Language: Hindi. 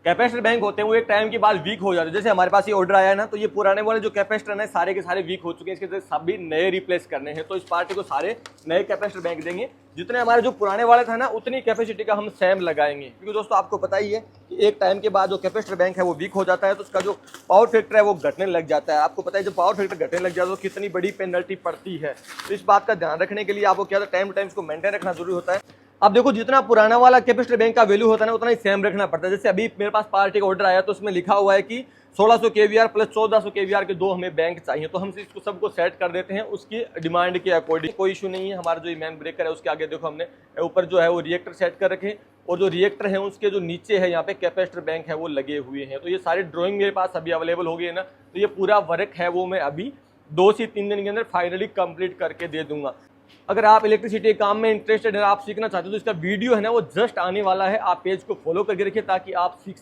कैपेसिटर बैंक होते हैं वो एक टाइम के बाद वीक हो जाते हैं। जैसे हमारे पास ये ऑर्डर आया है ना, तो ये पुराने वाले जो कैपेसिटर हैं सारे के सारे वीक हो चुके हैं, इसके सभी नए रिप्लेस करने हैं। तो इस पार्टी को सारे नए कैपेसिटर बैंक देंगे, जितने हमारे जो पुराने वाले थे ना उतनी कैपेसिटी का हम सेम लगाएंगे। क्योंकि दोस्तों आपको पता ही है कि एक टाइम के बाद जो कैपेसिटर बैंक है वो वीक हो जाता है, तो उसका जो पावर फैक्टर है वो घटने लग जाता है। आपको पता है जब पावर फैक्टर घटने लग जाता है तो कितनी बड़ी पेनल्टी पड़ती है। तो इस बात का ध्यान रखने के लिए आपको क्या टाइम टू टाइम इसको मेंटेन रखना जरूरी होता है। अब देखो जितना पुराना वाला कैपेसिटर बैंक का वैल्यू होता है ना उतना ही सेम रखना पड़ता है। जैसे अभी मेरे पास पार्टी का ऑर्डर आया तो उसमें लिखा हुआ है कि 1600 केवीआर प्लस 1400 केवीआर के दो हमें बैंक चाहिए, तो हम इसको सबको सेट कर देते हैं उसकी डिमांड के अकॉर्डिंग। कोई इशू नहीं है। हमारा जो मैन ब्रेकर है उसके आगे देखो हमने ऊपर जो है वो रिएक्टर सेट कर रखे हैं, और जो रिएक्टर है उसके जो नीचे है यहाँ पे कैपेसिटर बैंक है वो लगे हुए हैं। तो ये सारी ड्राइंग मेरे पास अभी अवेलेबल हो गई है ना, तो ये पूरा वर्क है वो मैं अभी 2 से 3 दिन के अंदर फाइनली कंप्लीट करके दे दूंगा। अगर आप इलेक्ट्रिसिटी काम में इंटरेस्टेड है, आप सीखना चाहते हो, तो इसका वीडियो है ना वो जस्ट आने वाला है। आप पेज को फॉलो करके रखिए ताकि आप सीख